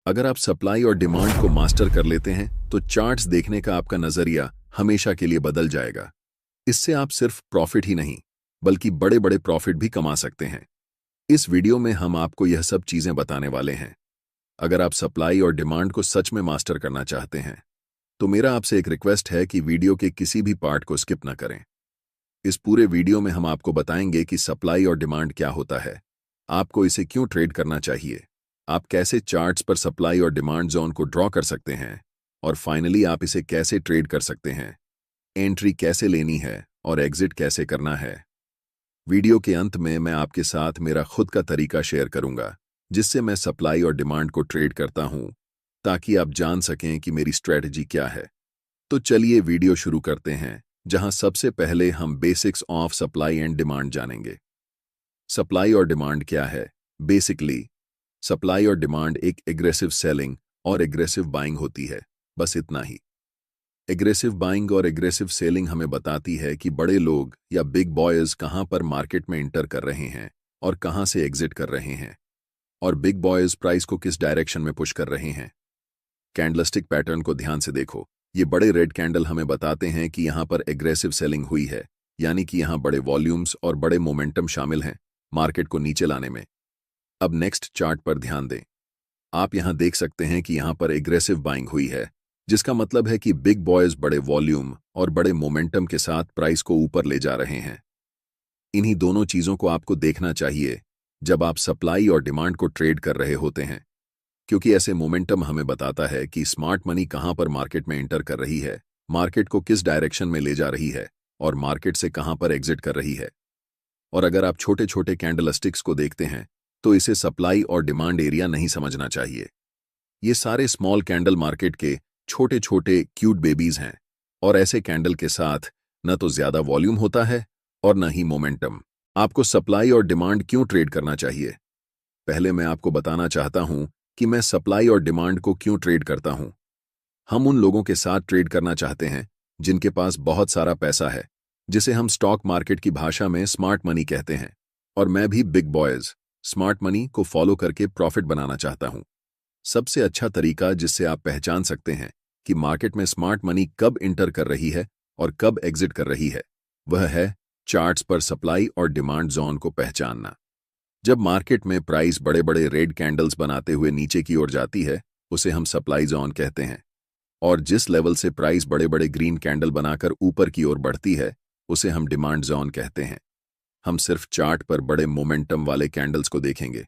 अगर आप सप्लाई और डिमांड को मास्टर कर लेते हैं तो चार्ट्स देखने का आपका नजरिया हमेशा के लिए बदल जाएगा। इससे आप सिर्फ प्रॉफिट ही नहीं बल्कि बड़े बड़े प्रॉफिट भी कमा सकते हैं। इस वीडियो में हम आपको यह सब चीजें बताने वाले हैं। अगर आप सप्लाई और डिमांड को सच में मास्टर करना चाहते हैं तो मेरा आपसे एक रिक्वेस्ट है कि वीडियो के किसी भी पार्ट को स्किप न करें। इस पूरे वीडियो में हम आपको बताएंगे कि सप्लाई और डिमांड क्या होता है, आपको इसे क्यों ट्रेड करना चाहिए, आप कैसे चार्ट्स पर सप्लाई और डिमांड जोन को ड्रॉ कर सकते हैं, और फाइनली आप इसे कैसे ट्रेड कर सकते हैं, एंट्री कैसे लेनी है और एग्जिट कैसे करना है। वीडियो के अंत में मैं आपके साथ मेरा खुद का तरीका शेयर करूंगा जिससे मैं सप्लाई और डिमांड को ट्रेड करता हूं, ताकि आप जान सकें कि मेरी स्ट्रेटजी क्या है। तो चलिए वीडियो शुरू करते हैं, जहां सबसे पहले हम basics of supply and demand जानेंगे। सप्लाई और डिमांड क्या है? बेसिकली सप्लाई और डिमांड एक एग्रेसिव सेलिंग और एग्रेसिव बाइंग होती है, बस इतना ही। एग्रेसिव बाइंग और एग्रेसिव सेलिंग हमें बताती है कि बड़े लोग या बिग बॉयज कहां पर मार्केट में इंटर कर रहे हैं और कहां से एग्जिट कर रहे हैं, और बिग बॉयज प्राइस को किस डायरेक्शन में पुश कर रहे हैं। कैंडलस्टिक पैटर्न को ध्यान से देखो। ये बड़े रेड कैंडल हमें बताते हैं कि यहां पर एग्रेसिव सेलिंग हुई है, यानी कि यहां बड़े वॉल्यूम्स और बड़े मोमेंटम शामिल हैं मार्केट को नीचे लाने में। अब नेक्स्ट चार्ट पर ध्यान दें। आप यहां देख सकते हैं कि यहां पर एग्रेसिव बाइंग हुई है, जिसका मतलब है कि बिग बॉयज बड़े वॉल्यूम और बड़े मोमेंटम के साथ प्राइस को ऊपर ले जा रहे हैं। इन्हीं दोनों चीजों को आपको देखना चाहिए जब आप सप्लाई और डिमांड को ट्रेड कर रहे होते हैं, क्योंकि ऐसे मोमेंटम हमें बताता है कि स्मार्ट मनी कहां पर मार्केट में एंटर कर रही है, मार्केट को किस डायरेक्शन में ले जा रही है और मार्केट से कहां पर एग्जिट कर रही है। और अगर आप छोटे छोटे कैंडलस्टिक्स को देखते हैं तो इसे सप्लाई और डिमांड एरिया नहीं समझना चाहिए। ये सारे स्मॉल कैंडल मार्केट के छोटे छोटे क्यूट बेबीज हैं, और ऐसे कैंडल के साथ न तो ज्यादा वॉल्यूम होता है और न ही मोमेंटम। आपको सप्लाई और डिमांड क्यों ट्रेड करना चाहिए? पहले मैं आपको बताना चाहता हूं कि मैं सप्लाई और डिमांड को क्यों ट्रेड करता हूं। हम उन लोगों के साथ ट्रेड करना चाहते हैं जिनके पास बहुत सारा पैसा है, जिसे हम स्टॉक मार्केट की भाषा में स्मार्ट मनी कहते हैं। और मैं भी बिग बॉयज स्मार्ट मनी को फॉलो करके प्रॉफिट बनाना चाहता हूं। सबसे अच्छा तरीका जिससे आप पहचान सकते हैं कि मार्केट में स्मार्ट मनी कब इंटर कर रही है और कब एग्जिट कर रही है, वह है चार्ट्स पर सप्लाई और डिमांड जोन को पहचानना। जब मार्केट में प्राइस बड़े बड़े रेड कैंडल्स बनाते हुए नीचे की ओर जाती है, उसे हम सप्लाई जोन कहते हैं, और जिस लेवल से प्राइस बड़े बड़े ग्रीन कैंडल बनाकर ऊपर की ओर बढ़ती है, उसे हम डिमांड जोन कहते हैं। हम सिर्फ चार्ट पर बड़े मोमेंटम वाले कैंडल्स को देखेंगे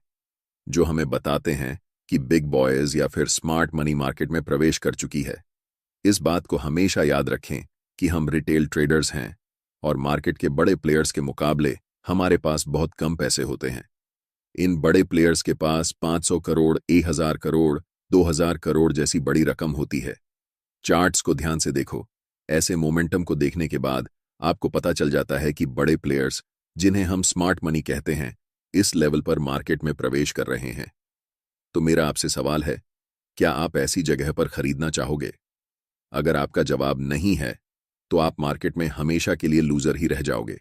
जो हमें बताते हैं कि बिग बॉयज या फिर स्मार्ट मनी मार्केट में प्रवेश कर चुकी है। इस बात को हमेशा याद रखें कि हम रिटेल ट्रेडर्स हैं और मार्केट के बड़े प्लेयर्स के मुकाबले हमारे पास बहुत कम पैसे होते हैं। इन बड़े प्लेयर्स के पास 500 करोड़, 1000 करोड़, 2000 करोड़ जैसी बड़ी रकम होती है। चार्ट्स को ध्यान से देखो। ऐसे मोमेंटम को देखने के बाद आपको पता चल जाता है कि बड़े प्लेयर्स, जिन्हें हम स्मार्ट मनी कहते हैं, इस लेवल पर मार्केट में प्रवेश कर रहे हैं। तो मेरा आपसे सवाल है, क्या आप ऐसी जगह पर खरीदना चाहोगे? अगर आपका जवाब नहीं है तो आप मार्केट में हमेशा के लिए लूजर ही रह जाओगे।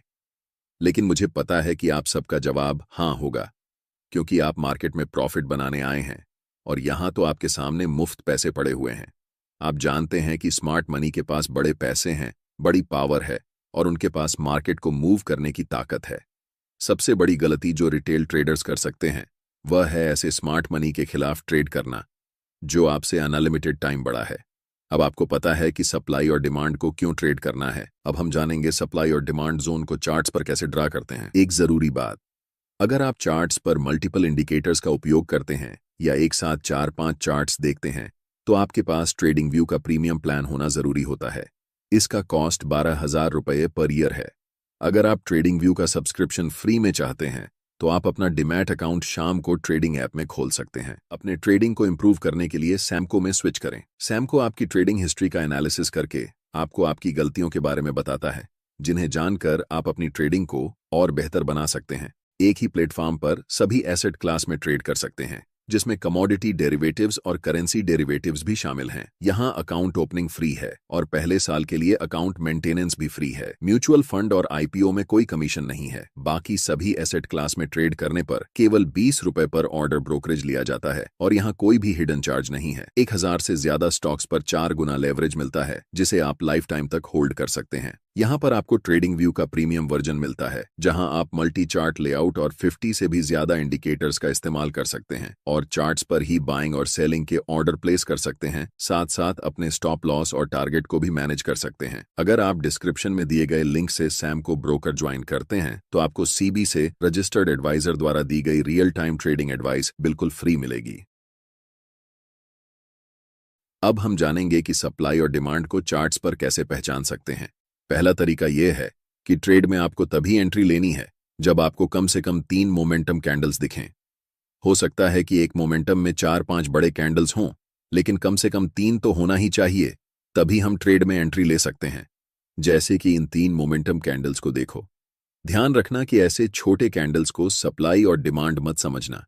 लेकिन मुझे पता है कि आप सबका जवाब हां होगा, क्योंकि आप मार्केट में प्रॉफिट बनाने आए हैं और यहां तो आपके सामने मुफ्त पैसे पड़े हुए हैं। आप जानते हैं कि स्मार्ट मनी के पास बड़े पैसे हैं, बड़ी पावर है और उनके पास मार्केट को मूव करने की ताकत है। सबसे बड़ी गलती जो रिटेल ट्रेडर्स कर सकते हैं वह है ऐसे स्मार्ट मनी के खिलाफ ट्रेड करना जो आपसे अनलिमिटेड टाइम बड़ा है। अब आपको पता है कि सप्लाई और डिमांड को क्यों ट्रेड करना है। अब हम जानेंगे सप्लाई और डिमांड जोन को चार्ट्स पर कैसे ड्रा करते हैं। एक जरूरी बात, अगर आप चार्ट्स पर मल्टीपल इंडिकेटर्स का उपयोग करते हैं या एक साथ 4-5 चार्ट्स देखते हैं तो आपके पास ट्रेडिंग व्यू का प्रीमियम प्लान होना जरूरी होता है। इसका कॉस्ट 12,000 रुपये पर ईयर है। अगर आप ट्रेडिंग व्यू का सब्सक्रिप्शन फ्री में चाहते हैं तो आप अपना डिमैट अकाउंट शाम को ट्रेडिंग ऐप में खोल सकते हैं। अपने ट्रेडिंग को इंप्रूव करने के लिए सैमको में स्विच करें। सैमको आपकी ट्रेडिंग हिस्ट्री का एनालिसिस करके आपको आपकी गलतियों के बारे में बताता है, जिन्हें जानकर आप अपनी ट्रेडिंग को और बेहतर बना सकते हैं। एक ही प्लेटफॉर्म पर सभी एसेट क्लास में ट्रेड कर सकते हैं। जिसमें कमोडिटी डेरिवेटिव्स और करेंसी डेरिवेटिव्स भी शामिल हैं। यहाँ अकाउंट ओपनिंग फ्री है और पहले साल के लिए अकाउंट मेंटेनेंस भी फ्री है। म्यूचुअल फंड और आईपीओ में कोई कमीशन नहीं है। बाकी सभी एसेट क्लास में ट्रेड करने पर केवल 20 रुपए पर ऑर्डर ब्रोकरेज लिया जाता है और यहाँ कोई भी हिडन चार्ज नहीं है। 1000 से ज्यादा स्टॉक्स पर 4 गुना लेवरेज मिलता है, जिसे आप लाइफ टाइम तक होल्ड कर सकते हैं। यहाँ पर आपको ट्रेडिंग व्यू का प्रीमियम वर्जन मिलता है, जहां आप मल्टी चार्ट लेआउट और 50 से भी ज्यादा इंडिकेटर्स का इस्तेमाल कर सकते हैं और चार्ट्स पर ही बाइंग और सेलिंग के ऑर्डर प्लेस कर सकते हैं। साथ साथ अपने स्टॉप लॉस और टारगेट को भी मैनेज कर सकते हैं। अगर आप डिस्क्रिप्शन में दिए गए लिंक से सैम को ब्रोकर ज्वाइन करते हैं तो आपको सीबी से रजिस्टर्ड एडवाइजर द्वारा दी गई रियल टाइम ट्रेडिंग एडवाइस बिल्कुल फ्री मिलेगी। अब हम जानेंगे कि सप्लाई और डिमांड को चार्ट्स पर कैसे पहचान सकते हैं। पहला तरीका यह है कि ट्रेड में आपको तभी एंट्री लेनी है जब आपको कम से कम 3 मोमेंटम कैंडल्स दिखें। हो सकता है कि एक मोमेंटम में 4-5 बड़े कैंडल्स हों, लेकिन कम से कम 3 तो होना ही चाहिए, तभी हम ट्रेड में एंट्री ले सकते हैं। जैसे कि इन 3 मोमेंटम कैंडल्स को देखो। ध्यान रखना कि ऐसे छोटे कैंडल्स को सप्लाई और डिमांड मत समझना।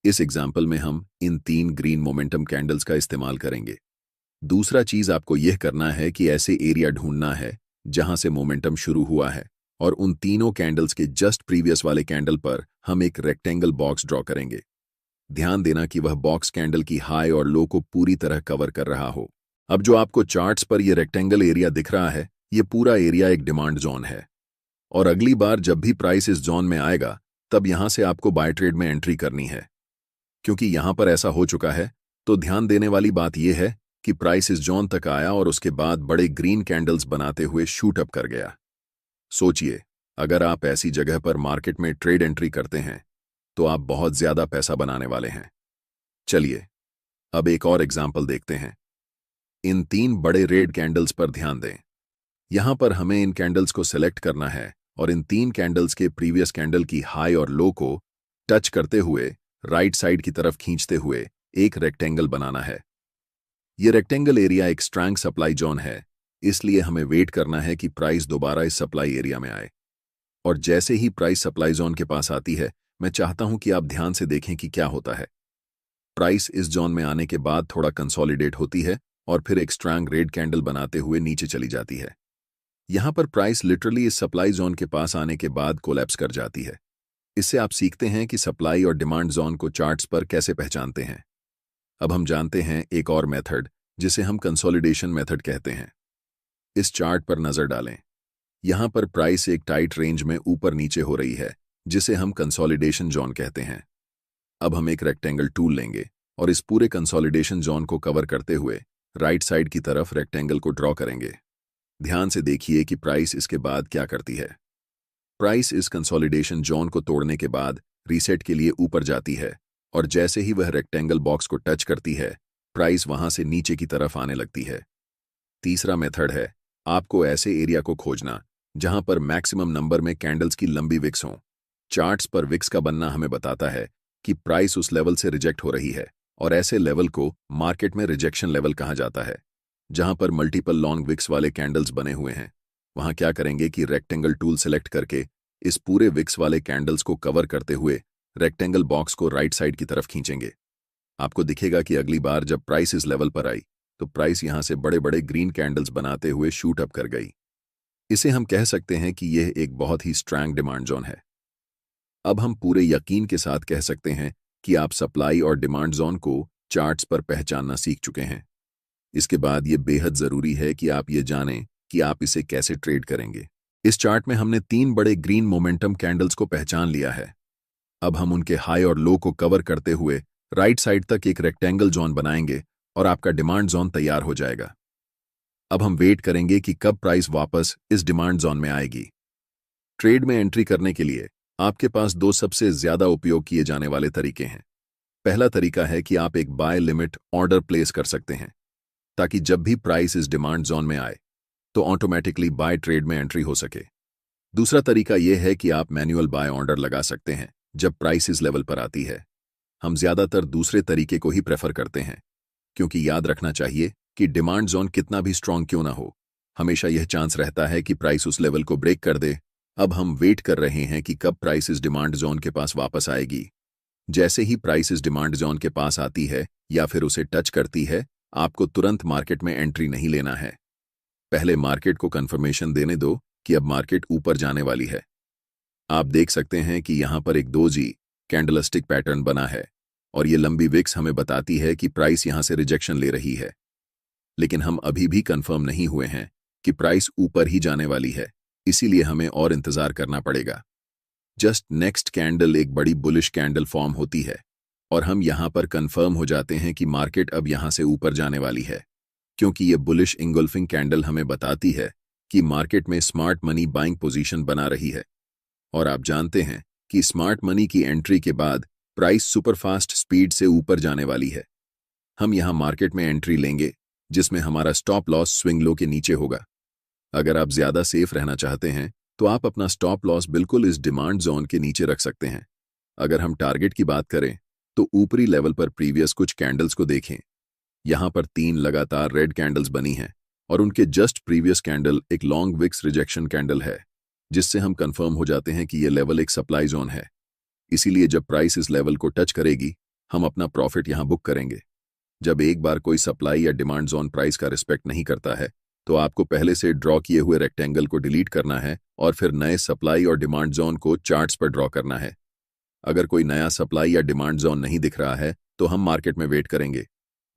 इस एग्जाम्पल में हम इन 3 ग्रीन मोमेंटम कैंडल्स का इस्तेमाल करेंगे। दूसरा चीज आपको यह करना है कि ऐसे एरिया ढूंढना है जहां से मोमेंटम शुरू हुआ है और उन तीनों कैंडल्स के जस्ट प्रीवियस वाले कैंडल पर हम एक रेक्टेंगल बॉक्स ड्रॉ करेंगे। ध्यान देना कि वह बॉक्स कैंडल की हाई और लो को पूरी तरह कवर कर रहा हो। अब जो आपको चार्ट्स पर यह रेक्टेंगल एरिया दिख रहा है, यह पूरा एरिया एक डिमांड जोन है और अगली बार जब भी प्राइस इस जोन में आएगा तब यहां से आपको बाय ट्रेड में एंट्री करनी है। क्योंकि यहां पर ऐसा हो चुका है तो ध्यान देने वाली बात यह है कि प्राइस इस जोन तक आया और उसके बाद बड़े ग्रीन कैंडल्स बनाते हुए शूट अप कर गया। सोचिए, अगर आप ऐसी जगह पर मार्केट में ट्रेड एंट्री करते हैं तो आप बहुत ज्यादा पैसा बनाने वाले हैं। चलिए अब एक और एग्जाम्पल देखते हैं। इन 3 बड़े रेड कैंडल्स पर ध्यान दें। यहां पर हमें इन कैंडल्स को सिलेक्ट करना है और इन 3 कैंडल्स के प्रीवियस कैंडल की हाई और लो को टच करते हुए राइट साइड की तरफ खींचते हुए एक रेक्टेंगल बनाना है। यह रेक्टेंगल एरिया एक स्ट्रॉन्ग सप्लाई जोन है, इसलिए हमें वेट करना है कि प्राइस दोबारा इस सप्लाई एरिया में आए। और जैसे ही प्राइस सप्लाई जोन के पास आती है, मैं चाहता हूं कि आप ध्यान से देखें कि क्या होता है। प्राइस इस जोन में आने के बाद थोड़ा कंसोलिडेट होती है और फिर एक स्ट्रॉन्ग रेड कैंडल बनाते हुए नीचे चली जाती है। यहां पर प्राइस लिटरली इस सप्लाई जोन के पास आने के बाद कोलैप्स कर जाती है। इससे आप सीखते हैं कि सप्लाई और डिमांड जोन को चार्ट्स पर कैसे पहचानते हैं। अब हम जानते हैं एक और मेथड जिसे हम कंसोलिडेशन मेथड कहते हैं। इस चार्ट पर नजर डालें। यहां पर प्राइस एक टाइट रेंज में ऊपर नीचे हो रही है, जिसे हम कंसोलिडेशन जोन कहते हैं। अब हम एक रेक्टेंगल टूल लेंगे और इस पूरे कंसोलिडेशन जोन को कवर करते हुए राइट साइड की तरफ रेक्टेंगल को ड्रॉ करेंगे। ध्यान से देखिए कि प्राइस इसके बाद क्या करती है। प्राइस इस कंसोलिडेशन जोन को तोड़ने के बाद रीसेट के लिए ऊपर जाती है और जैसे ही वह रेक्टेंगल बॉक्स को टच करती है, प्राइस वहां से नीचे की तरफ आने लगती है। तीसरा मेथड है आपको ऐसे एरिया को खोजना जहां पर मैक्सिमम नंबर में कैंडल्स की लंबी विक्स हों। चार्ट्स पर विक्स का बनना हमें बताता है कि प्राइस उस लेवल से रिजेक्ट हो रही है और ऐसे लेवल को मार्केट में रिजेक्शन लेवल कहा जाता है। जहां पर मल्टीपल लॉन्ग विक्स वाले कैंडल्स बने हुए हैं, वहां क्या करेंगे कि रेक्टेंगल टूल सेलेक्ट करके इस पूरे विक्स वाले कैंडल्स को कवर करते हुए रेक्टेंगल बॉक्स को राइट साइड की तरफ खींचेंगे। आपको दिखेगा कि अगली बार जब प्राइस इस लेवल पर आई तो प्राइस यहां से बड़े बड़े ग्रीन कैंडल्स बनाते हुए शूट अप कर गई। इसे हम कह सकते हैं कि यह एक बहुत ही स्ट्रॉन्ग डिमांड जोन है। अब हम पूरे यकीन के साथ कह सकते हैं कि आप सप्लाई और डिमांड जोन को चार्ट्स पर पहचानना सीख चुके हैं। इसके बाद यह बेहद जरूरी है कि आप ये जानें कि आप इसे कैसे ट्रेड करेंगे। इस चार्ट में हमने 3 बड़े ग्रीन मोमेंटम कैंडल्स को पहचान लिया है। अब हम उनके हाई और लो को कवर करते हुए राइट साइड तक एक रेक्टेंगल जोन बनाएंगे और आपका डिमांड जोन तैयार हो जाएगा। अब हम वेट करेंगे कि कब प्राइस वापस इस डिमांड जोन में आएगी। ट्रेड में एंट्री करने के लिए आपके पास 2 सबसे ज्यादा उपयोग किए जाने वाले तरीके हैं। पहला तरीका है कि आप एक बाय लिमिट ऑर्डर प्लेस कर सकते हैं ताकि जब भी प्राइस इस डिमांड जोन में आए तो ऑटोमेटिकली बाय ट्रेड में एंट्री हो सके। दूसरा तरीका यह है कि आप मैन्युअल बाय ऑर्डर लगा सकते हैं जब प्राइस इस लेवल पर आती है। हम ज्यादातर दूसरे तरीके को ही प्रेफर करते हैं, क्योंकि याद रखना चाहिए कि डिमांड जोन कितना भी स्ट्रांग क्यों ना हो, हमेशा यह चांस रहता है कि प्राइस उस लेवल को ब्रेक कर दे। अब हम वेट कर रहे हैं कि कब प्राइस इस डिमांड जोन के पास वापस आएगी। जैसे ही प्राइस इस डिमांड जोन के पास आती है या फिर उसे टच करती है, आपको तुरंत मार्केट में एंट्री नहीं लेना है। पहले मार्केट को कंफर्मेशन देने दो कि अब मार्केट ऊपर जाने वाली है। आप देख सकते हैं कि यहां पर एक 2G कैंडलस्टिक पैटर्न बना है और ये लंबी विक्स हमें बताती है कि प्राइस यहां से रिजेक्शन ले रही है। लेकिन हम अभी भी कंफर्म नहीं हुए हैं कि प्राइस ऊपर ही जाने वाली है, इसीलिए हमें और इंतजार करना पड़ेगा। जस्ट नेक्स्ट कैंडल एक बड़ी बुलिश कैंडल फॉर्म होती है और हम यहां पर कंफर्म हो जाते हैं कि मार्केट अब यहां से ऊपर जाने वाली है, क्योंकि ये बुलिश इंगल्फिंग कैंडल हमें बताती है कि मार्केट में स्मार्ट मनी बाइंग पोजीशन बना रही है। और आप जानते हैं कि स्मार्ट मनी की एंट्री के बाद प्राइस सुपरफास्ट स्पीड से ऊपर जाने वाली है। हम यहां मार्केट में एंट्री लेंगे जिसमें हमारा स्टॉप लॉस स्विंग लो के नीचे होगा। अगर आप ज्यादा सेफ रहना चाहते हैं तो आप अपना स्टॉप लॉस बिल्कुल इस डिमांड जोन के नीचे रख सकते हैं। अगर हम टारगेट की बात करें तो ऊपरी लेवल पर प्रीवियस कुछ कैंडल्स को देखें। यहां पर 3 लगातार रेड कैंडल्स बनी हैं और उनके जस्ट प्रीवियस कैंडल एक लॉन्ग विक्स रिजेक्शन कैंडल है, जिससे हम कंफर्म हो जाते हैं कि यह लेवल एक सप्लाई जोन है। इसीलिए जब प्राइस इस लेवल को टच करेगी, हम अपना प्रॉफिट यहां बुक करेंगे। जब एक बार कोई सप्लाई या डिमांड जोन प्राइस का रिस्पेक्ट नहीं करता है, तो आपको पहले से ड्रॉ किए हुए रेक्टेंगल को डिलीट करना है और फिर नए सप्लाई और डिमांड जोन को चार्ट्स पर ड्रॉ करना है। अगर कोई नया सप्लाई या डिमांड जोन नहीं दिख रहा है तो हम मार्केट में वेट करेंगे।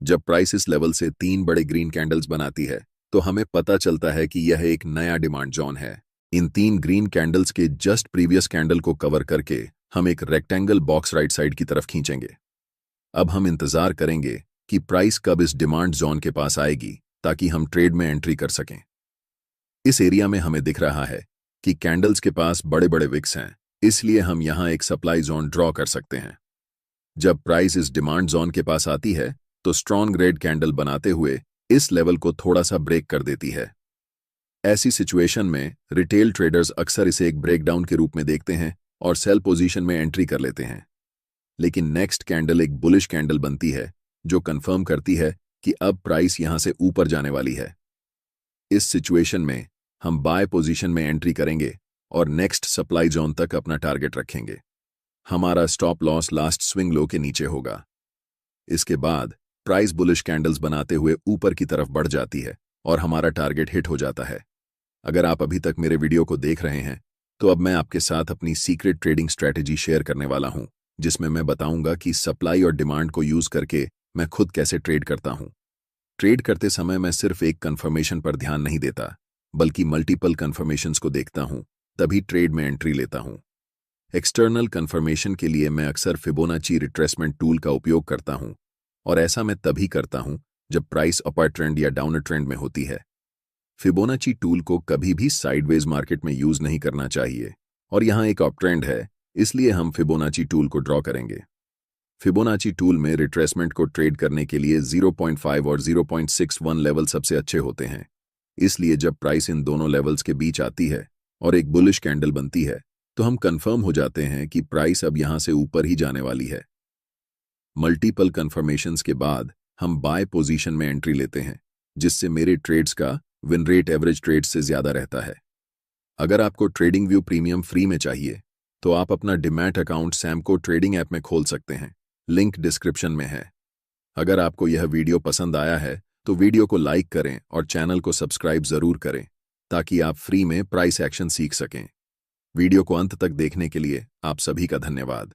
जब प्राइस इस लेवल से 3 बड़े ग्रीन कैंडल्स बनाती है तो हमें पता चलता है कि यह एक नया डिमांड जोन है। इन 3 ग्रीन कैंडल्स के जस्ट प्रीवियस कैंडल को कवर करके हम एक रेक्टेंगल बॉक्स राइट साइड की तरफ खींचेंगे। अब हम इंतजार करेंगे कि प्राइस कब इस डिमांड जोन के पास आएगी ताकि हम ट्रेड में एंट्री कर सकें। इस एरिया में हमें दिख रहा है कि कैंडल्स के पास बड़े बड़े विक्स हैं, इसलिए हम यहां एक सप्लाई जोन ड्रॉ कर सकते हैं। जब प्राइस इस डिमांड जोन के पास आती है तो स्ट्रॉन्ग रेड कैंडल बनाते हुए इस लेवल को थोड़ा सा ब्रेक कर देती है। ऐसी सिचुएशन में रिटेल ट्रेडर्स अक्सर इसे एक ब्रेकडाउन के रूप में देखते हैं और सेल पोजीशन में एंट्री कर लेते हैं। लेकिन नेक्स्ट कैंडल एक बुलिश कैंडल बनती है जो कंफर्म करती है कि अब प्राइस यहां से ऊपर जाने वाली है। इस सिचुएशन में हम बाय पोजीशन में एंट्री करेंगे और नेक्स्ट सप्लाई जोन तक अपना टारगेट रखेंगे। हमारा stop loss last swing low के नीचे होगा। इसके बाद प्राइस बुलिश कैंडल्स बनाते हुए ऊपर की तरफ बढ़ जाती है और हमारा टारगेट हिट हो जाता है। अगर आप अभी तक मेरे वीडियो को देख रहे हैं तो अब मैं आपके साथ अपनी सीक्रेट ट्रेडिंग स्ट्रैटेजी शेयर करने वाला हूं, जिसमें मैं बताऊंगा कि सप्लाई और डिमांड को यूज करके मैं खुद कैसे ट्रेड करता हूं। ट्रेड करते समय मैं सिर्फ एक कंफर्मेशन पर ध्यान नहीं देता, बल्कि मल्टीपल कंफर्मेशंस को देखता हूं, तभी ट्रेड में एंट्री लेता हूं। एक्सटर्नल कंफर्मेशन के लिए मैं अक्सर फिबोनाची रिट्रेसमेंट टूल का उपयोग करता हूं और ऐसा मैं तभी करता हूं जब प्राइस अपर ट्रेंड या डाउनर ट्रेंड में होती है। फिबोनाची टूल को कभी भी साइडवेज मार्केट में यूज नहीं करना चाहिए और यहां एक अप ट्रेंड है, इसलिए हम फिबोनाची टूल को ड्रॉ करेंगे। फिबोनाची टूल में रिट्रेसमेंट को ट्रेड करने के लिए 0.5 और 0.61 लेवल सबसे अच्छे होते हैं। इसलिए जब प्राइस इन दोनों लेवल्स के बीच आती है और एक बुलिश कैंडल बनती है तो हम कंफर्म हो जाते हैं कि प्राइस अब यहां से ऊपर ही जाने वाली है। मल्टीपल कंफर्मेशंस के बाद हम बाय पोजीशन में एंट्री लेते हैं, जिससे मेरे ट्रेड्स का विन रेट एवरेज ट्रेड्स से ज्यादा रहता है। अगर आपको ट्रेडिंग व्यू प्रीमियम फ्री में चाहिए तो आप अपना demat account Samco trading app में खोल सकते हैं, लिंक डिस्क्रिप्शन में है। अगर आपको यह वीडियो पसंद आया है तो वीडियो को लाइक करें और चैनल को सब्सक्राइब जरूर करें ताकि आप फ्री में प्राइस एक्शन सीख सकें। वीडियो को अंत तक देखने के लिए आप सभी का धन्यवाद।